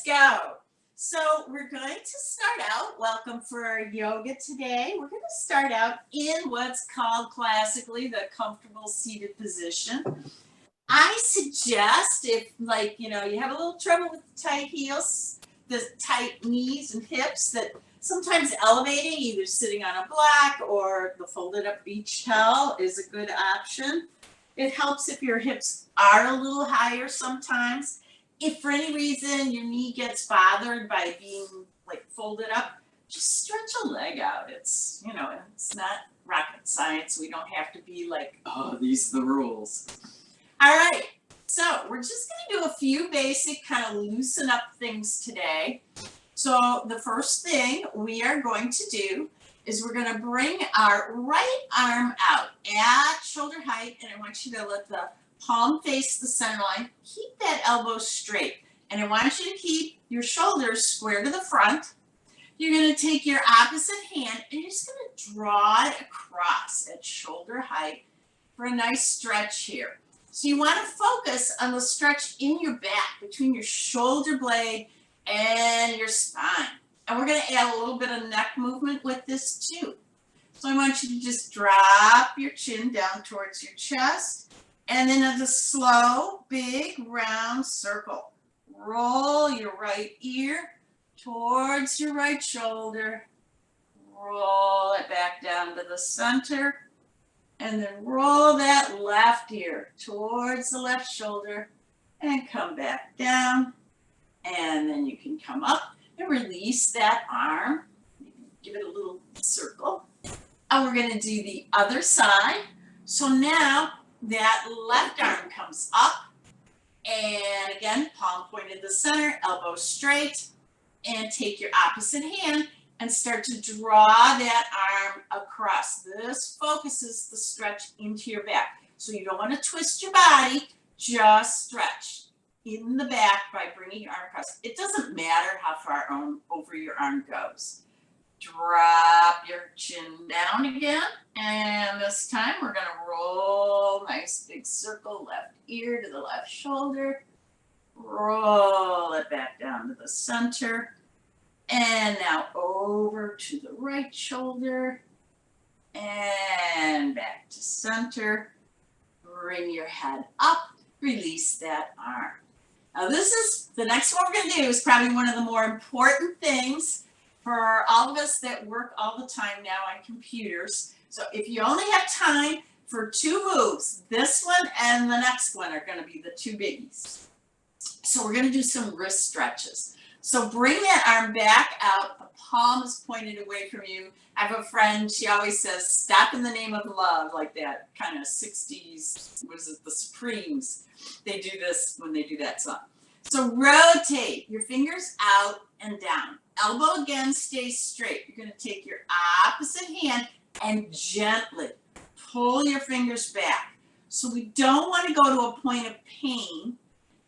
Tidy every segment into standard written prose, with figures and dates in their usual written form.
go. So we're going to start out, welcome for our yoga today. We're going to start out in what's called classically the comfortable seated position. I suggest if you have a little trouble with the tight heels, the tight knees and hips, that sometimes elevating, either sitting on a block or the folded up beach towel is a good option. It helps if your hips are a little higher sometimes. If for any reason your knee gets bothered by being folded up, just stretch a leg out. It's not rocket science. We don't have to be these are the rules. All right, so we're just going to do a few basic kind of loosen up things today. So the first thing we are going to do is we're going to bring our right arm out at shoulder height, and I want you to let the palm face the center line. Keep that elbow straight, and I want you to keep your shoulders square to the front. You're going to take your opposite hand and you're just going to draw it across at shoulder height for a nice stretch here. So you want to focus on the stretch in your back between your shoulder blade and your spine. And we're going to add a little bit of neck movement with this too. So I want you to just drop your chin down towards your chest, and then as a slow, big, round circle. Roll your right ear towards your right shoulder. Roll it back down to the center. And then roll that left ear towards the left shoulder and come back down. And then you can come up and release that arm. Give it a little circle. And we're going to do the other side. So now that left arm comes up, and again, palm pointed to the center, elbow straight, and take your opposite hand and start to draw that arm across. This focuses the stretch into your back. So you don't want to twist your body, just stretch in the back by bringing your arm across. It doesn't matter how far over your arm goes. Drop your chin down again, and this time we're going to roll, nice big circle, left ear to the left shoulder, roll it back down to the center, and now over to the right shoulder, and back to center. Bring your head up, release that arm. Now the next one we're going to do is probably one of the more important things for all of us that work all the time now on computers. So if you only have time for two moves, this one and the next one are going to be the two biggies. So we're going to do some wrist stretches. So bring that arm back out. The palm is pointed away from you. I have a friend, she always says, stop in the name of love, like that kind of 60s, what is it, the Supremes. They do this when they do that song. So rotate your fingers out and down. Elbow again stays straight. You're going to take your opposite hand and gently pull your fingers back. So we don't want to go to a point of pain.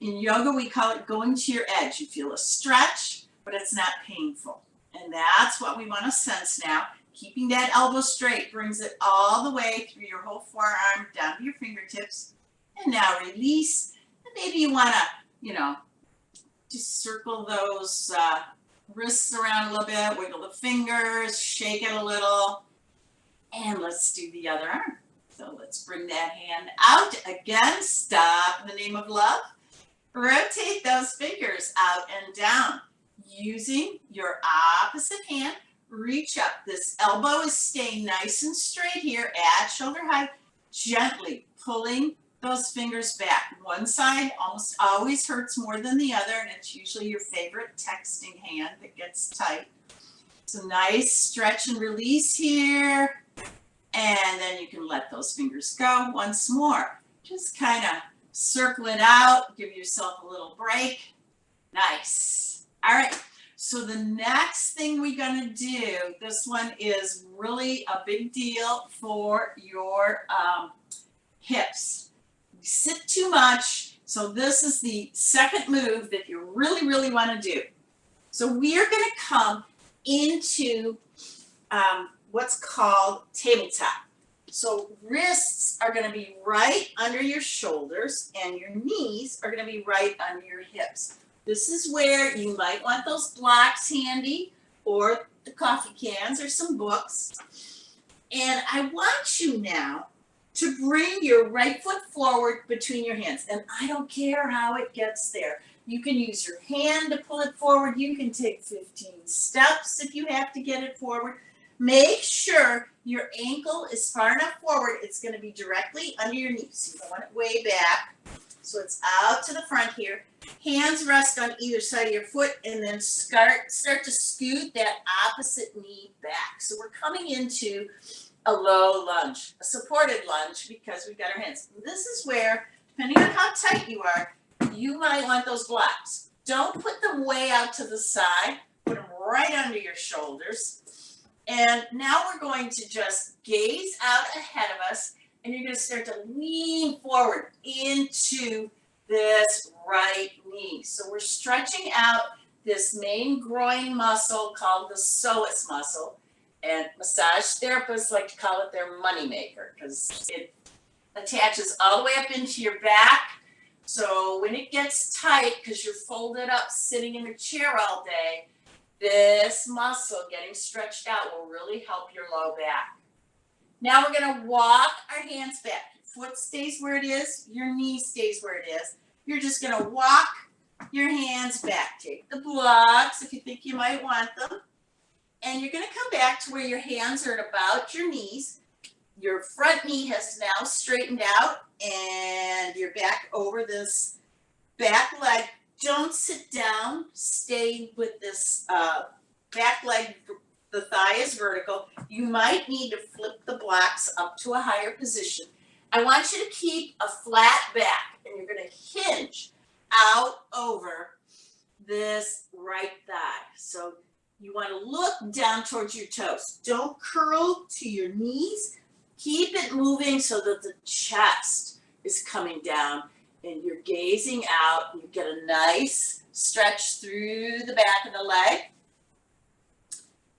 In yoga, we call it going to your edge. You feel a stretch, but it's not painful. And that's what we want to sense now. Keeping that elbow straight brings it all the way through your whole forearm down to your fingertips. And now release. And maybe you want to, just circle those wrists around a little bit, wiggle the fingers, shake it a little, and let's do the other arm. So let's bring that hand out. Again, stop in the name of love. Rotate those fingers out and down. Using your opposite hand, reach up. This elbow is staying nice and straight here at shoulder height, gently pulling those fingers back. One side almost always hurts more than the other, and it's usually your favorite texting hand that gets tight. So nice stretch and release here, and then you can let those fingers go once more. Just kind of circle it out, give yourself a little break. Nice. All right, so the next thing we're going to do, this one is really a big deal for your hips. You sit too much, so this is the second move that you really, really want to do. So we are going to come into what's called tabletop. So wrists are going to be right under your shoulders, and your knees are going to be right under your hips. This is where you might want those blocks handy or the coffee cans or some books. And I want you now to bring your right foot forward between your hands. And I don't care how it gets there. You can use your hand to pull it forward. You can take 15 steps if you have to get it forward. Make sure your ankle is far enough forward. It's going to be directly under your knees. You don't want it way back. So it's out to the front here. Hands rest on either side of your foot, and then start to scoot that opposite knee back. So we're coming into a low lunge, a supported lunge, because we've got our hands. This is where, depending on how tight you are, you might want those blocks. Don't put them way out to the side. Put them right under your shoulders. And now we're going to just gaze out ahead of us, and you're going to start to lean forward into this right knee. So we're stretching out this main groin muscle called the psoas muscle, and massage therapists like to call it their money maker because it attaches all the way up into your back. So when it gets tight, because you're folded up sitting in a chair all day, this muscle getting stretched out will really help your low back. Now we're going to walk our hands back. Foot stays where it is. Your knee stays where it is. You're just going to walk your hands back. Take the blocks if you think you might want them. And you're going to come back to where your hands are at about your knees. Your front knee has now straightened out and you're back over this back leg. Don't sit down. Stay with this back leg. The thigh is vertical. You might need to flip the blocks up to a higher position. I want you to keep a flat back, and you're going to hinge out over this right thigh. So you want to look down towards your toes. Don't curl to your knees. Keep it moving so that the chest is coming down, and you're gazing out. You get a nice stretch through the back of the leg.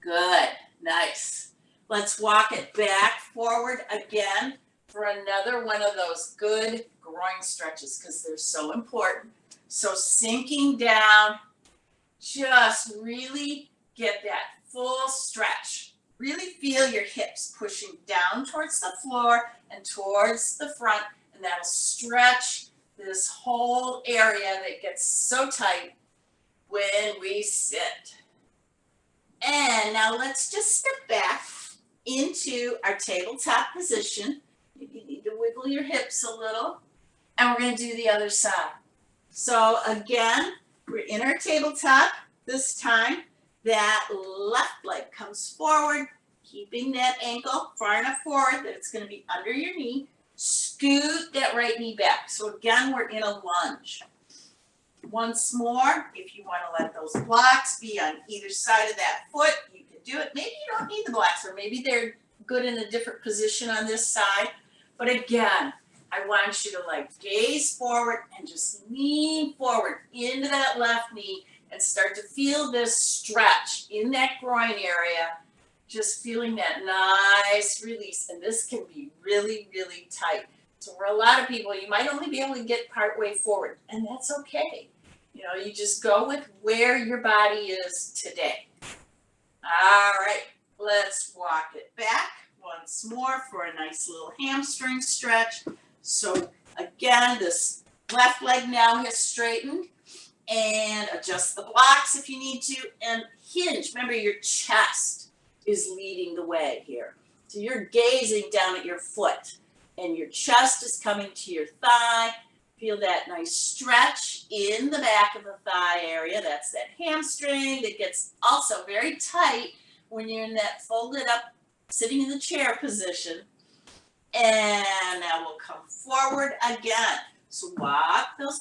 Good, nice. Let's walk it back forward again for another one of those good groin stretches because they're so important. So sinking down, just really get that full stretch. Really feel your hips pushing down towards the floor and towards the front, and that'll stretch this whole area that gets so tight when we sit. And now let's just step back into our tabletop position. You need to wiggle your hips a little. And we're going to do the other side. So again, we're in our tabletop. This time, that left leg comes forward, keeping that ankle far enough forward that it's going to be under your knee. Scoot that right knee back. So again, we're in a lunge. Once more, if you want to let those blocks be on either side of that foot, you can do it. Maybe you don't need the blocks, or maybe they're good in a different position on this side. But again, I want you to gaze forward and just lean forward into that left knee and start to feel this stretch in that groin area, just feeling that nice release. And this can be really, really tight. So for a lot of people, you might only be able to get part way forward, and that's okay. You just go with where your body is today. All right, let's walk it back once more for a nice little hamstring stretch. So again, this left leg now has straightened, and adjust the blocks if you need to, and hinge. Remember, your chest is leading the way here. So you're gazing down at your foot, and your chest is coming to your thigh. Feel that nice stretch in the back of the thigh area. That's that hamstring that gets also very tight when you're in that folded up, sitting in the chair position. And now we'll come forward again. So walk those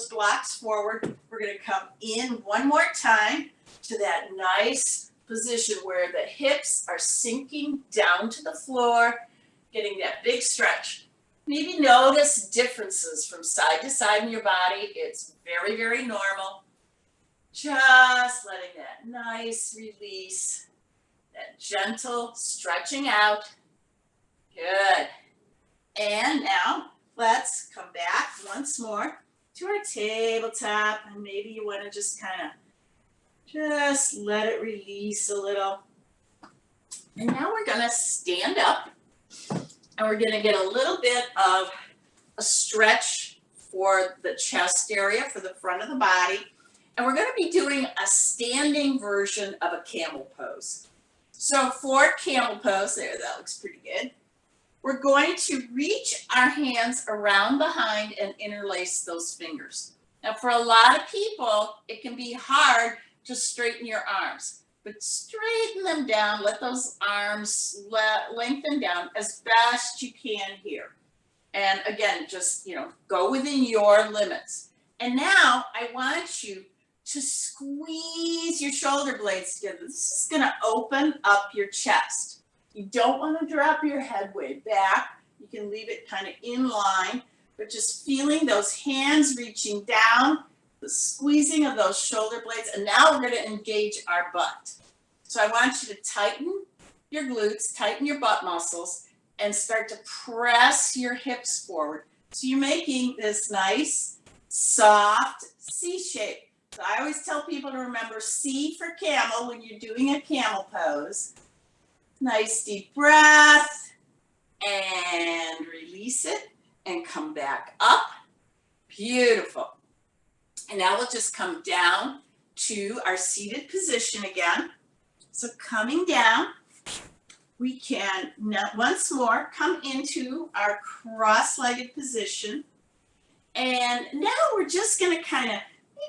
blocks forward. We're going to come in one more time to that nice position where the hips are sinking down to the floor, getting that big stretch. Maybe notice differences from side to side in your body. It's very, very normal. Just letting that nice release, that gentle stretching out. Good. And now let's come back once more to our tabletop, and maybe you want to just kind of just let it release a little. And now we're going to stand up, and we're going to get a little bit of a stretch for the chest area, for the front of the body. And we're going to be doing a standing version of a camel pose. So for camel pose, there, that looks pretty good. We're going to reach our hands around behind and interlace those fingers. Now, for a lot of people, it can be hard to straighten your arms, but straighten them down. Let those arms lengthen down as best you can here. And again, just, go within your limits. And now I want you to squeeze your shoulder blades together. This is going to open up your chest. You don't want to drop your head way back. You can leave it kind of in line, but just feeling those hands reaching down, the squeezing of those shoulder blades. And now we're going to engage our butt. So I want you to tighten your glutes, tighten your butt muscles, and start to press your hips forward. So you're making this nice, soft C shape. So I always tell people to remember C for camel when you're doing a camel pose. Nice deep breath, and release it, and come back up. Beautiful. And now we'll just come down to our seated position again. So coming down, we can once more come into our cross-legged position. And now we're just going to kind of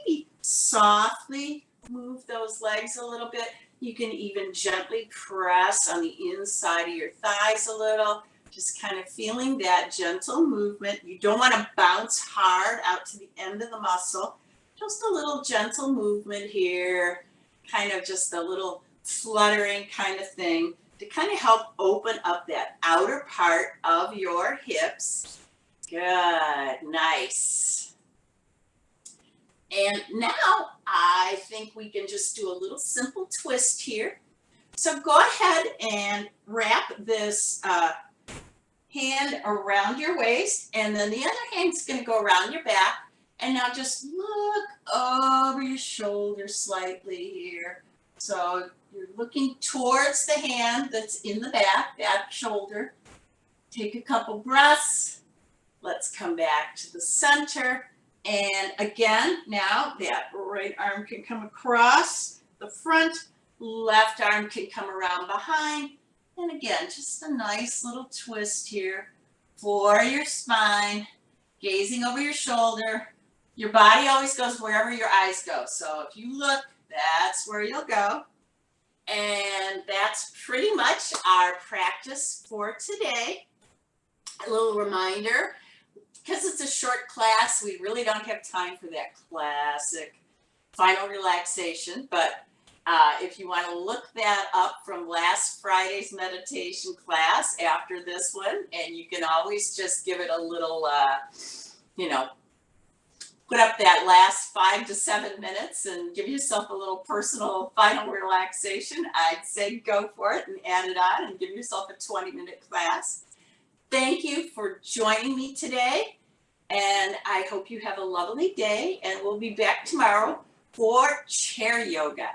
maybe softly move those legs a little bit. You can even gently press on the inside of your thighs a little, just kind of feeling that gentle movement. You don't want to bounce hard out to the end of the muscle. Just a little gentle movement here, kind of just a little fluttering kind of thing to kind of help open up that outer part of your hips. Good, nice. And now I think we can just do a little simple twist here. So go ahead and wrap this hand around your waist, and then the other hand's going to go around your back. And now just look over your shoulder slightly here. So you're looking towards the hand that's in the back, that shoulder. Take a couple breaths. Let's come back to the center. And again, now that right arm can come across the front, left arm can come around behind. And again, just a nice little twist here for your spine, gazing over your shoulder. Your body always goes wherever your eyes go. So if you look, that's where you'll go. And that's pretty much our practice for today. A little reminder, because it's a short class, we really don't have time for that classic final relaxation. But if you want to look that up from last Friday's meditation class after this one, and you can always just give it a little, put up that last 5 to 7 minutes and give yourself a little personal final relaxation, I'd say go for it and add it on and give yourself a 20-minute class. Thank you for joining me today, and I hope you have a lovely day, and we'll be back tomorrow for chair yoga.